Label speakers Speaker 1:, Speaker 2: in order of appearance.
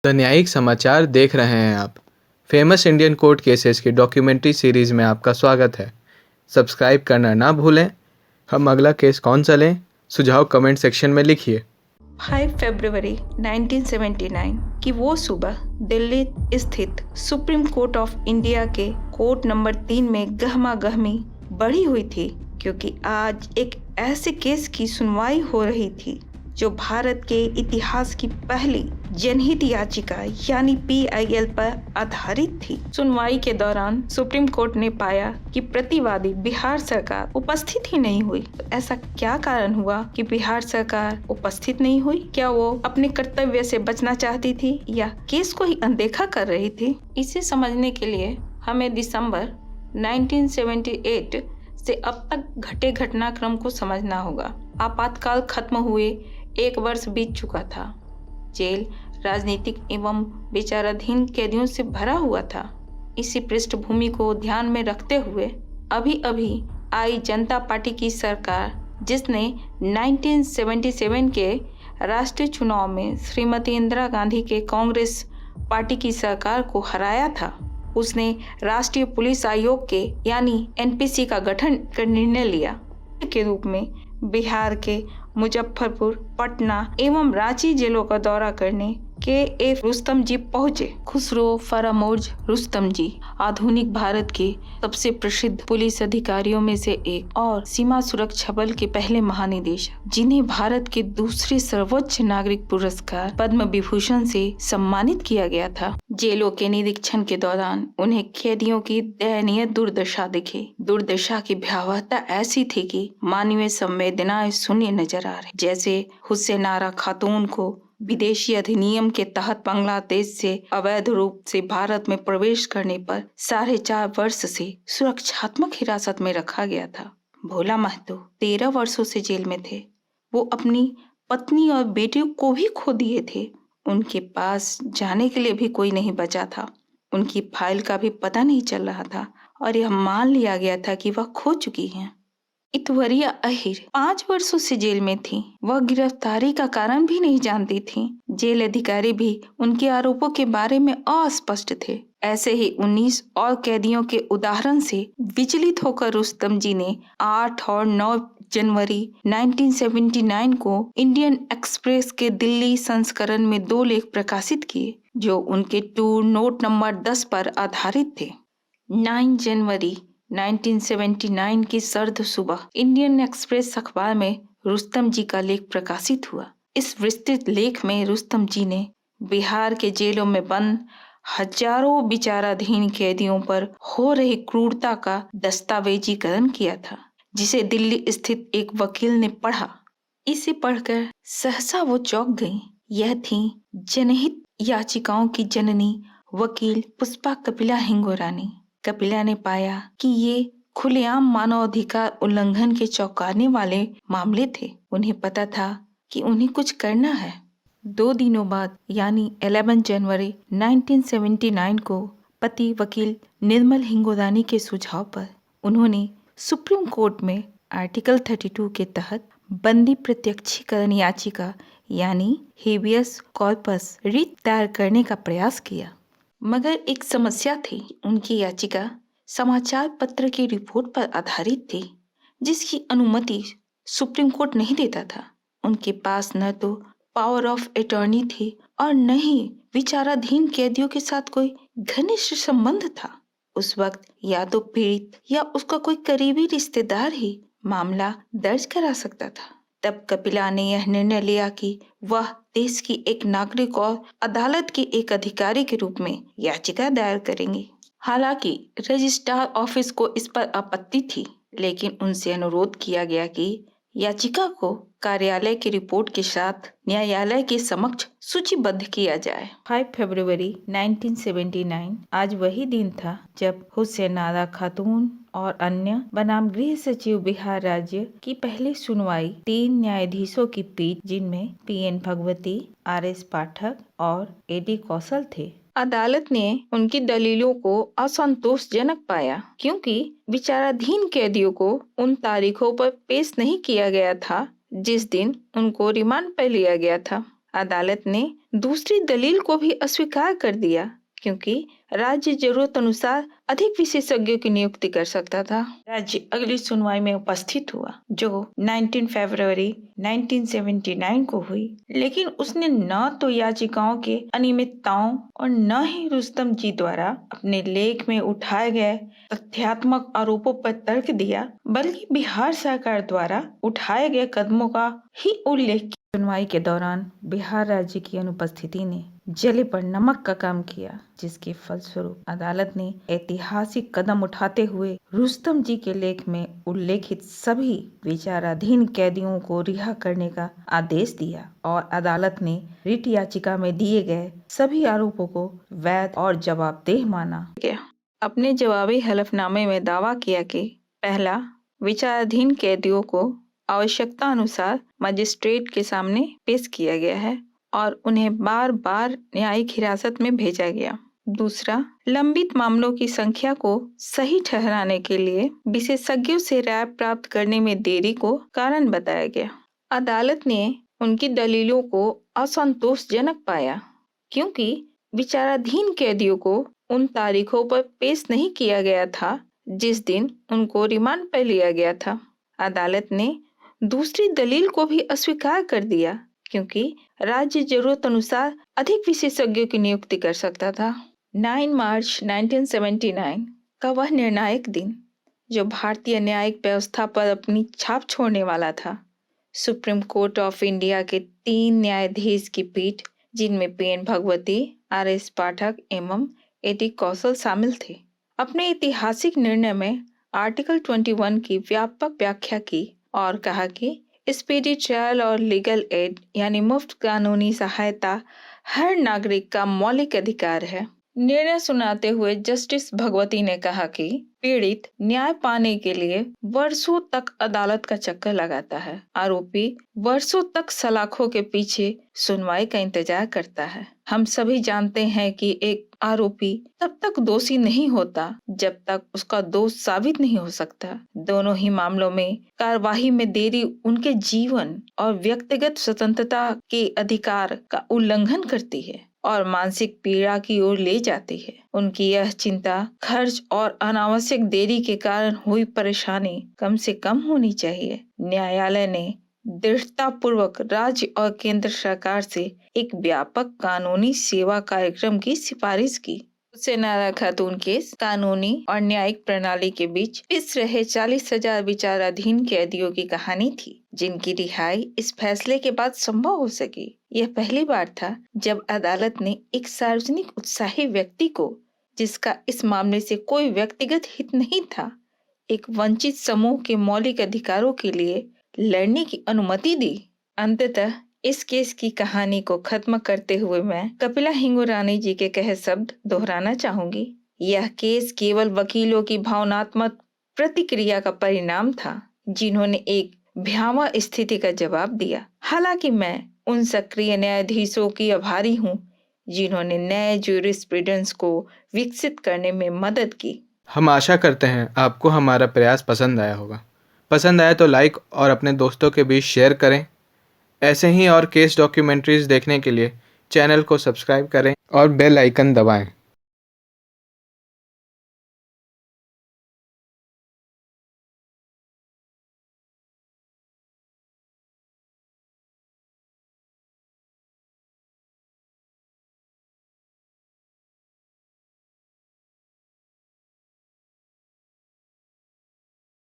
Speaker 1: The न्यायिक समाचार देख रहे हैं आप। फेमस इंडियन कोर्ट केसेस की डॉक्यूमेंट्री सीरीज में आपका स्वागत है। सब्सक्राइब करना ना भूलें। हम अगला केस कौन सा लें, सुझाव कमेंट सेक्शन में लिखिए।
Speaker 2: 5 फरवरी 1979 की वो सुबह दिल्ली स्थित सुप्रीम कोर्ट ऑफ इंडिया के कोर्ट नंबर 3 में गहमा गहमी बढ़ी हुई थी, क्योंकि आज एक ऐसे केस की सुनवाई हो रही थी जो भारत के इतिहास की पहली जनहित याचिका यानी PIL पर आधारित थी। सुनवाई के दौरान सुप्रीम कोर्ट ने पाया कि प्रतिवादी बिहार सरकार उपस्थित ही नहीं हुई। तो ऐसा क्या कारण हुआ कि बिहार सरकार उपस्थित नहीं हुई? क्या वो अपने कर्तव्य से बचना चाहती थी या केस को ही अनदेखा कर रही थी? इसे समझने के लिए हमें दिसंबर 1978 से अब तक घटे घटनाक्रम को समझना होगा। आपातकाल खत्म हुए 1 वर्ष बीत चुका था। जेल राजनीतिक एवं विचाराधीन कैदियों से भरा हुआ था। इसी पृष्ठभूमि को ध्यान में रखते हुए अभी अभी आई जनता पार्टी की सरकार, जिसने 1977 के राष्ट्रीय चुनाव में श्रीमती इंदिरा गांधी के कांग्रेस पार्टी की सरकार को हराया था, उसने राष्ट्रीय पुलिस आयोग के यानी NPC का गठन कर निर्णय लिया के रूप में बिहार के मुजफ्फरपुर, पटना एवं रांची जेलों का दौरा करने KA रुस्तम जी पहुंचे। खुसरो फरामोर्ज रुस्तम जी आधुनिक भारत के सबसे प्रसिद्ध पुलिस अधिकारियों में से एक और सीमा सुरक्षा बल के पहले महानिदेशक, जिन्हें भारत के दूसरे सर्वोच्च नागरिक पुरस्कार पद्म विभूषण से सम्मानित किया गया था। जेलों के निरीक्षण के दौरान उन्हें कैदियों की दयनीय दुर्दशा दिखी। दुर्दशा की भयावहता ऐसी थी कि मानवीय संवेदनाएं शून्य नजर आ रही। जैसे हुसैन आरा खातून को विदेशी अधिनियम के तहत बांग्लादेश से अवैध रूप से भारत में प्रवेश करने पर 4.5 वर्ष से सुरक्षात्मक हिरासत में रखा गया था। भोला महतो 13 वर्षों से जेल में थे। वो अपनी पत्नी और बेटी को भी खो दिए थे। उनके पास जाने के लिए भी कोई नहीं बचा था। उनकी फाइल का भी पता नहीं चल रहा था और यह मान लिया गया था कि वह खो चुकी हैं। इतवरिया अहिर 5 वर्षों से जेल में थी। वह गिरफ्तारी का कारण भी नहीं जानती थी। जेल अधिकारी भी उनके आरोपों के बारे में अस्पष्ट थे। ऐसे ही 19 और कैदियों के उदाहरण से विचलित होकर रुस्तम जी ने 8 और 9 जनवरी 1979 को इंडियन एक्सप्रेस के दिल्ली संस्करण में 2 लेख प्रकाशित किए, जो उनके टूर नोट नंबर 10 पर आधारित थे। 9 जनवरी 1979 की सर्द सुबह इंडियन एक्सप्रेस अखबार में रुस्तम जी का लेख प्रकाशित हुआ। इस विस्तृत लेख में रुस्तम जी ने बिहार के जेलों में बंद हजारों विचाराधीन कैदियों पर हो रही क्रूरता का दस्तावेजीकरण किया था, जिसे दिल्ली स्थित एक वकील ने पढ़ा। इसे पढ़कर सहसा वो चौंक गई। यह थी जनहित याचिकाओं की जननी वकील पुष्पा कपिला हिंगोरानी। कपिला ने पाया कि ये खुलेआम मानवाधिकार उल्लंघन के चौंकाने वाले मामले थे। उन्हें पता था कि उन्हें कुछ करना है। 2 दिनों बाद यानी 11 जनवरी 1979 को पति वकील निर्मल हिंगोरानी के सुझाव पर उन्होंने सुप्रीम कोर्ट में आर्टिकल 32 के तहत बंदी प्रत्यक्षीकरण याचिका यानी हेबियस कॉर्पस रिट दायर करने का प्रयास किया। मगर एक समस्या थी। उनकी याचिका समाचार पत्र की रिपोर्ट पर आधारित थी, जिसकी अनुमति सुप्रीम कोर्ट नहीं देता था। उनके पास न तो पावर ऑफ अटॉर्नी थी और न ही विचाराधीन कैदियों के साथ कोई घनिष्ठ संबंध था। उस वक्त या तो पीड़ित या उसका कोई करीबी रिश्तेदार ही मामला दर्ज करा सकता था। तब कपिला ने यह निर्णय लिया कि वह देश की एक नागरिक और अदालत के एक अधिकारी के रूप में याचिका दायर करेंगे। हालांकि रजिस्ट्रार ऑफिस को इस पर आपत्ति थी, लेकिन उनसे अनुरोध किया गया कि याचिका को कार्यालय की रिपोर्ट के साथ न्यायालय के समक्ष सूचीबद्ध किया जाए। 5 फरवरी 1979 आज वही दिन था जब हुसैन आरा खातून और अन्य बनाम गृह सचिव बिहार राज्य की पहली सुनवाई 3 न्यायाधीशों की पीठ, जिनमें PN भगवती, RS पाठक और AD कौशल थे। अदालत ने उनकी दलीलों को असंतोषजनक पाया, क्योंकि विचाराधीन कैदियों को उन तारीखों पर पेश नहीं किया गया था जिस दिन उनको रिमांड पर लिया गया था। अदालत ने दूसरी दलील को भी अस्वीकार कर दिया क्योंकि राज्य जरूरत अनुसार अधिक विशेषज्ञों की नियुक्ति कर सकता था। राज्य अगली सुनवाई में उपस्थित हुआ जो 19 फरवरी 1979 को हुई, लेकिन उसने न तो याचिकाओं के अनियमितताओं और न ही रुस्तम जी द्वारा अपने लेख में उठाए गए तथ्यात्मक आरोपों पर तर्क दिया, बल्कि बिहार सरकार द्वारा उठाए गए कदमों का ही उल्लेख किया। सुनवाई के दौरान बिहार राज्य की अनुपस्थिति ने जले पर नमक का काम किया, जिसके फलस्वरूप अदालत ने ऐतिहासिक कदम उठाते हुए रुस्तम जी के लेख में उल्लेखित सभी विचाराधीन कैदियों को रिहा करने का आदेश दिया और अदालत ने रिट याचिका में दिए गए सभी आरोपों को वैध और जवाबदेह माना। अपने जवाबी हलफनामे में दावा किया कि पहला, विचाराधीन कैदियों को आवश्यकता अनुसार मजिस्ट्रेट के सामने पेश किया गया है और उन्हें बार बार न्यायिक हिरासत में भेजा गया। दूसरा, लंबित मामलों की संख्या को सही ठहराने के लिए विशेषज्ञों से राय प्राप्त करने में देरी को कारण बताया गया। अदालत ने उनकी दलीलों को असंतोषजनक पाया क्योंकि विचाराधीन कैदियों को उन तारीखों पर पेश नहीं किया गया था जिस दिन उनको रिमांड पर लिया गया था। अदालत ने दूसरी दलील को भी अस्वीकार कर दिया क्योंकि राज्य जरूरत अनुसार अधिक विशेषज्ञों की नियुक्ति कर सकता था। 9 मार्च 1979 का वह निर्णायक दिन जो भारतीय न्यायिक व्यवस्था पर अपनी छाप छोड़ने वाला था। सुप्रीम कोर्ट ऑफ इंडिया के 3 न्यायाधीश की पीठ, जिनमें PN भगवती, RS पाठक एवं AD कौशल शामिल थे, अपने ऐतिहासिक निर्णय में आर्टिकल 21 की व्यापक व्याख्या की और कहा कि स्पीडी ट्रायल और लीगल एड यानी मुफ्त कानूनी सहायता हर नागरिक का मौलिक अधिकार है। निर्णय सुनाते हुए जस्टिस भगवती ने कहा कि पीड़ित न्याय पाने के लिए वर्षों तक अदालत का चक्कर लगाता है। आरोपी वर्षों तक सलाखों के पीछे सुनवाई का इंतजार करता है। हम सभी जानते हैं कि एक आरोपी तब तक दोषी नहीं होता जब तक उसका दोष साबित नहीं हो सकता। दोनों ही मामलों में कार्यवाही में देरी उनके जीवन और व्यक्तिगत स्वतंत्रता के अधिकार का उल्लंघन करती है और मानसिक पीड़ा की ओर ले जाती है। उनकी यह चिंता खर्च और अनावश्यक देरी के कारण हुई परेशानी कम से कम होनी चाहिए। न्यायालय ने दृढ़ता पूर्वक राज्य और केंद्र सरकार से एक व्यापक कानूनी सेवा कार्यक्रम की सिफारिश की। सेना खातून केस कानूनी और न्यायिक प्रणाली के बीच पिस रहे 40,000 विचाराधीन कैदियों की कहानी थी, जिनकी रिहाई इस फैसले के बाद संभव हो सकी। यह पहली बार था जब अदालत ने एक सार्वजनिक उत्साही व्यक्ति को, जिसका इस मामले से कोई व्यक्तिगत हित नहीं था, एक वंचित समूह के मौलिक अधिकारों के लिए लड़ने की अनुमति दी। अंततः इस केस की कहानी को खत्म करते हुए मैं कपिला हिंगुरानी जी के कहे शब्द दोहराना चाहूंगी। यह केस केवल वकीलों की भावनात्मक प्रतिक्रिया का परिणाम था, जिन्होंने एक भयावह स्थिति का जवाब दिया। हालांकि मैं उन सक्रिय न्यायाधीशों की आभारी हूँ जिन्होंने नए ज्यूरिस्प्रूडेंस को विकसित करने में मदद की।
Speaker 1: हम आशा करते हैं आपको हमारा प्रयास पसंद आया होगा। पसंद आया तो लाइक और अपने दोस्तों के बीच शेयर करें। ऐसे ही और केस डॉक्यूमेंट्रीज देखने के लिए चैनल को सब्सक्राइब करें और बेल आइकन दबाएं।